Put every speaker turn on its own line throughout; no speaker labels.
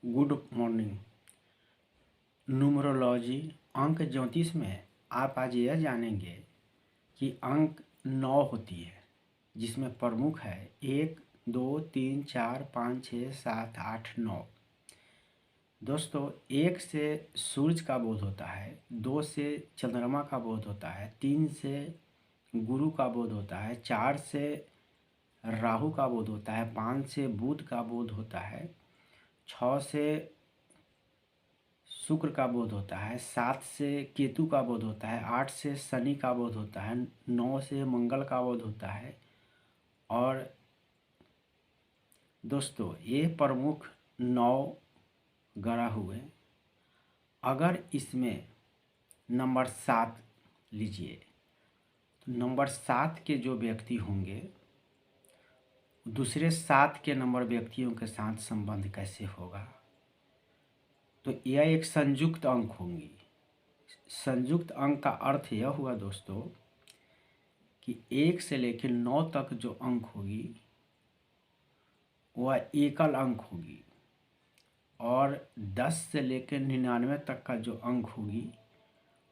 Good morning. Numerology अंक 34 में आप आज यह जानेंगे कि अंक 9 होती है, जिसमें प्रमुख है 1, 2, 3, 4, 5, 6, 7, 8, 9। दोस्तों, 1 से सूरज का बोध होता है, 2 से चंद्रमा का बोध होता है, 3 से गुरु का बोध होता है, 4 से राहु का बोध होता है, 5 से बुध का बोध होता है, 6 से शुक्र का बोध होता है, 7 से केतु का बोध होता है, 8 से शनि का बोध होता है, 9 से मंगल का बोध होता है। और दोस्तों, ये प्रमुख 9 ग्रह हुए। अगर इसमें नंबर 7 लीजिए, तो नंबर 7 के जो व्यक्ति होंगे, दूसरे 7 के नंबर व्यक्तियों के साथ संबंध कैसे होगा, तो यह एक संयुक्त अंक होंगी। संयुक्त अंक का अर्थ यह हुआ दोस्तों कि 1 से लेकर 9 तक जो अंक होगी वह एकल अंक होगी, और 10 से लेकर 99 तक का जो अंक होगी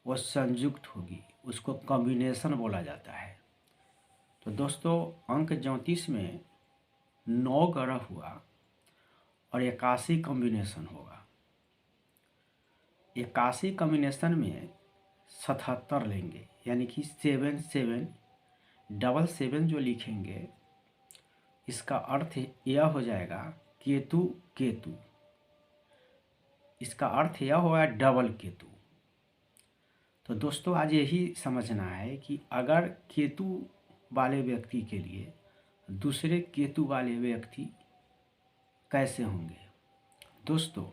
वह संयुक्त होगी। उसको कॉम्बिनेशन बोला जाता है। तो दोस्तों, अंक 34 में 9 ग्रह हुआ और 81 कॉम्बिनेशन होगा। 81 कॉम्बिनेशन में 77 लेंगे, यानी कि 7 7 डबल 7 जो लिखेंगे, इसका अर्थ यह हो जाएगा केतु केतु। इसका अर्थ यह होगा डबल केतु। तो दोस्तों, आज यही समझना है कि अगर केतु वाले व्यक्ति के लिए दूसरे केतु वाले व्यक्ति कैसे होंगे। दोस्तों,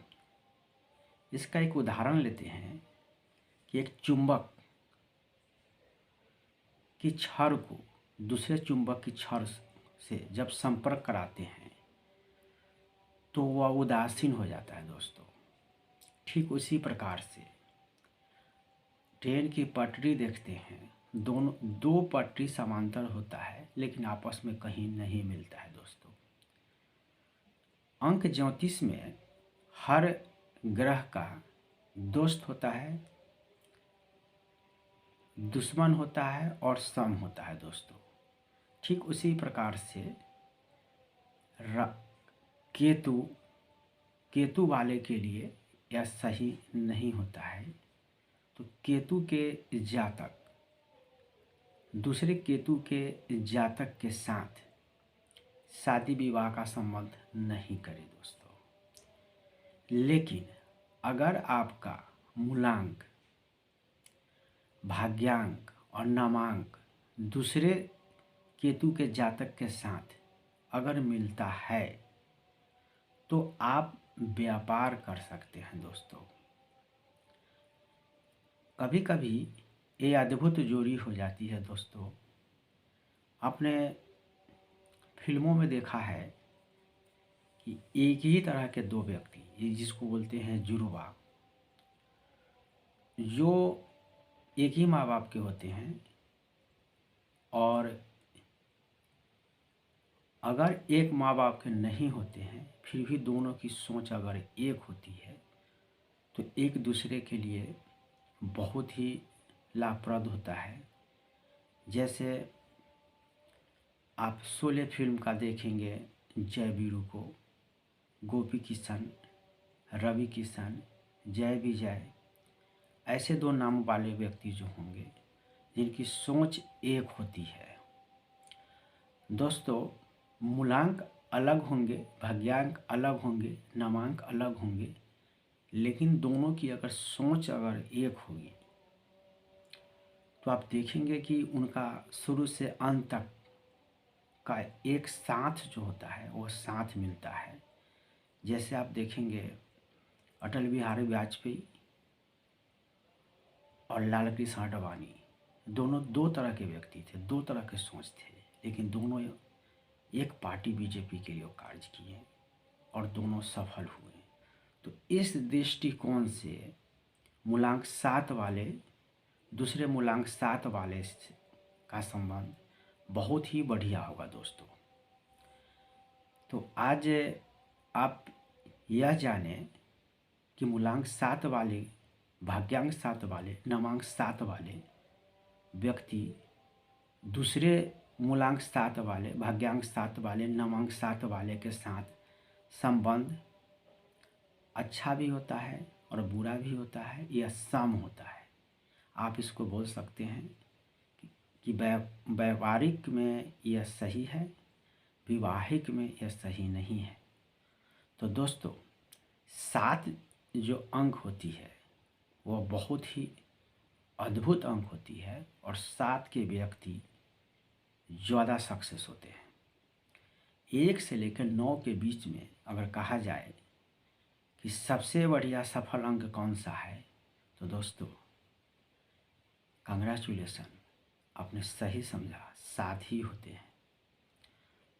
इसका एक उदाहरण लेते हैं कि एक चुंबक की छड़ को दूसरे चुंबक की छड़ से जब संपर्क कराते हैं तो वह उदासीन हो जाता है। दोस्तों, ठीक उसी प्रकार से ट्रेन की पटरी देखते हैं, दोनों दो पटरी समांतर होता है लेकिन आपस में कहीं नहीं मिलता है। दोस्तों, अंक 34 में हर ग्रह का दोस्त होता है, दुश्मन होता है और सम होता है। दोस्तों, ठीक उसी प्रकार से केतु केतु वाले के लिए यह सही नहीं होता है। तो केतु के जातक दूसरे केतु के जातक के साथ शादी विवाह का संबंध नहीं करें। दोस्तों, लेकिन अगर आपका मूलांक, भाग्यांक और नामांक दूसरे केतु के जातक के साथ अगर मिलता है तो आप व्यापार कर सकते हैं। दोस्तों, कभी कभी ये अद्भुत जोड़ी हो जाती है। दोस्तों, आपने फिल्मों में देखा है कि एक ही तरह के दो व्यक्ति, ये जिसको बोलते हैं जुड़वा, जो एक ही माँ बाप के होते हैं, और अगर एक माँ बाप के नहीं होते हैं फिर भी दोनों की सोच अगर एक होती है तो एक दूसरे के लिए बहुत ही लाभप्रद होता है। जैसे आप शोले फिल्म का देखेंगे, जय वीरू को गोपी किशन, रवि किशन, जय विजय, ऐसे दो नाम वाले व्यक्ति जो होंगे जिनकी सोच एक होती है। दोस्तों, मूलांक अलग होंगे, भाग्यांक अलग होंगे, नामांक अलग होंगे, लेकिन दोनों की अगर सोच अगर एक होगी तो आप देखेंगे कि उनका शुरू से अंत तक का एक साथ जो होता है वो साथ मिलता है। जैसे आप देखेंगे अटल बिहारी वाजपेयी और लाल कृष्ण आडवाणी, दोनों दो तरह के व्यक्ति थे, दो तरह के सोच थे, लेकिन दोनों एक पार्टी बीजेपी के लिए कार्य किए और दोनों सफल हुए। तो इस दृष्टिकोण से मूलांक 7 वाले दूसरे मूलांक 7 वाले का संबंध बहुत ही बढ़िया होगा। दोस्तों, तो आज आप यह जाने कि मूलांक 7 वाले, भाग्यांक 7 वाले, नवांक 7 वाले व्यक्ति दूसरे मूलांक 7 वाले, भाग्यांक 7 वाले, नवांक 7 वाले के साथ संबंध अच्छा भी होता है और बुरा भी होता है, यह सम होता है। आप इसको बोल सकते हैं कि व्यावहारिक में यह सही है, विवाहिक में यह सही नहीं है। तो दोस्तों 7 जो अंक होती है वह बहुत ही अद्भुत अंक होती है और 7 के व्यक्ति ज़्यादा सक्सेस होते हैं। 1 से लेकर 9 के बीच में अगर कहा जाए कि सबसे बढ़िया सफल अंक कौन सा है, तो दोस्तों कंग्रेचुलेसन, आपने सही समझा, 7 ही होते हैं।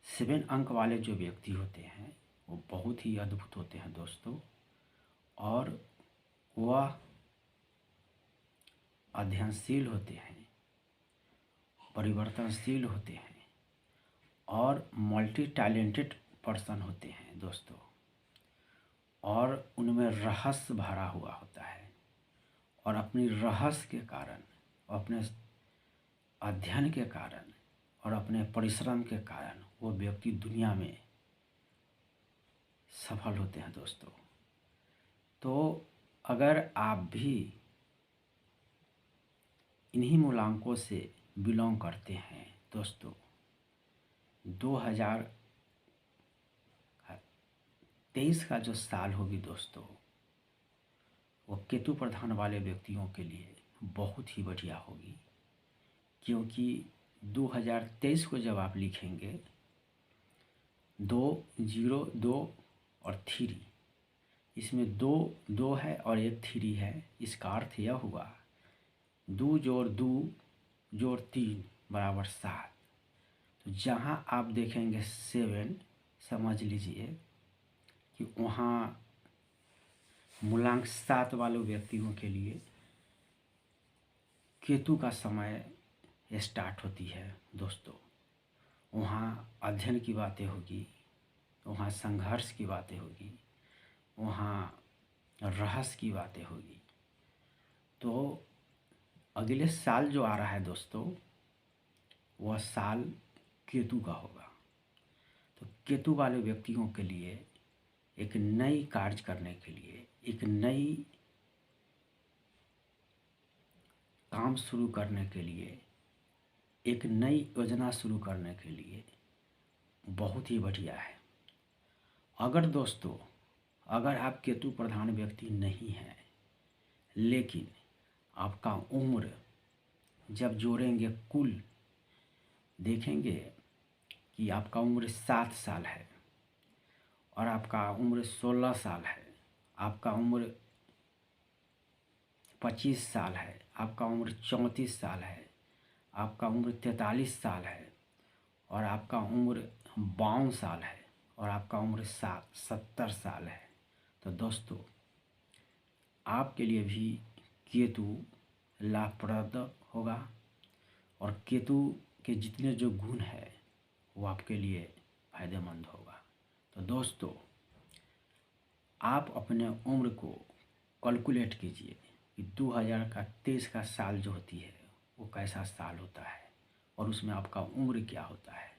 7 अंक वाले जो व्यक्ति होते हैं वो बहुत ही अद्भुत होते हैं दोस्तों, और वह अध्ययनशील होते हैं, परिवर्तनशील होते हैं और मल्टी टैलेंटेड पर्सन होते हैं दोस्तों, और उनमें रहस्य भरा हुआ होता है। और अपनी रहस्य के कारण, अपने अध्ययन के कारण और अपने परिश्रम के कारण वो व्यक्ति दुनिया में सफल होते हैं दोस्तों। तो अगर आप भी इन्हीं मूलांकों से बिलोंग करते हैं दोस्तों, 2023 का जो साल होगी दोस्तों, वो केतु प्रधान वाले व्यक्तियों के लिए बहुत ही बढ़िया होगी। क्योंकि 2023 को जब आप लिखेंगे 2, 0, 2 और 3, इसमें 2 2 है और 1 3 है। इसका अर्थ यह हुआ 2 जोड़ 2 जोड़ 3 बराबर 7। तो जहाँ आप देखेंगे 7, समझ लीजिए कि वहाँ मूलांक 7 वाले व्यक्तियों के लिए केतु का समय स्टार्ट होती है दोस्तों। वहाँ अध्ययन की बातें होगी, वहाँ संघर्ष की बातें होगी, वहाँ रहस्य की बातें होगी। तो अगले साल जो आ रहा है दोस्तों, वह साल केतु का होगा। तो केतु वाले व्यक्तियों के लिए एक नई कार्य करने के लिए, एक नई काम शुरू करने के लिए, एक नई योजना शुरू करने के लिए बहुत ही बढ़िया है। अगर दोस्तों, अगर आप केतु प्रधान व्यक्ति नहीं हैं, लेकिन आपका उम्र जब जोड़ेंगे कुल देखेंगे कि आपका उम्र 7 साल है और आपका उम्र 16 साल है, आपका उम्र 25 साल है, आपका उम्र 34 साल है, आपका उम्र 43 साल है और आपका उम्र 52 साल है और आपका उम्र 70 साल है। तो दोस्तों आपके लिए भी केतु लाभप्रद होगा और केतु के जितने जो गुण है वो आपके लिए फायदेमंद होगा। तो दोस्तों आप अपने उम्र को कैलकुलेट कीजिए कि 2023 का साल जो होती है वो कैसा साल होता है और उसमें आपका उम्र क्या होता है।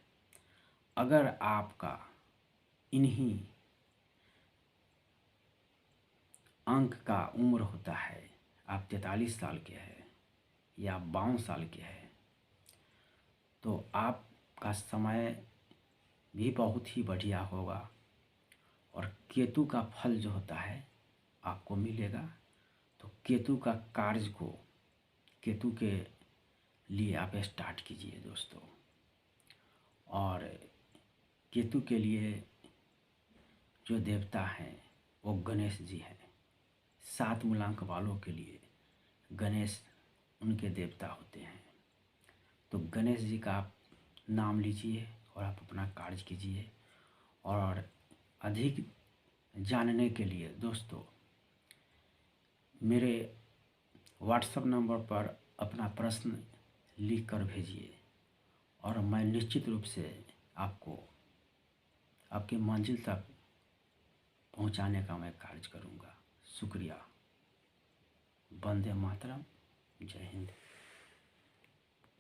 अगर आपका इन्हीं अंक का उम्र होता है, आप 43 साल के हैं या 52 साल के हैं, तो आपका समय भी बहुत ही बढ़िया होगा और केतु का फल जो होता है आपको मिलेगा। तो केतु का कार्य को केतु के लिए आप स्टार्ट कीजिए दोस्तों। और केतु के लिए जो देवता हैं वो गणेश जी हैं। 7 मूलांक वालों के लिए गणेश उनके देवता होते हैं। तो गणेश जी का आप नाम लीजिए और आप अपना कार्य कीजिए। और अधिक जानने के लिए दोस्तों मेरे व्हाट्सएप नंबर पर अपना प्रश्न लिख कर भेजिए और मैं निश्चित रूप से आपको आपकी मंजिल तक पहुंचाने का मैं कार्य करूंगा। शुक्रिया। वंदे मातरम। जय हिंद।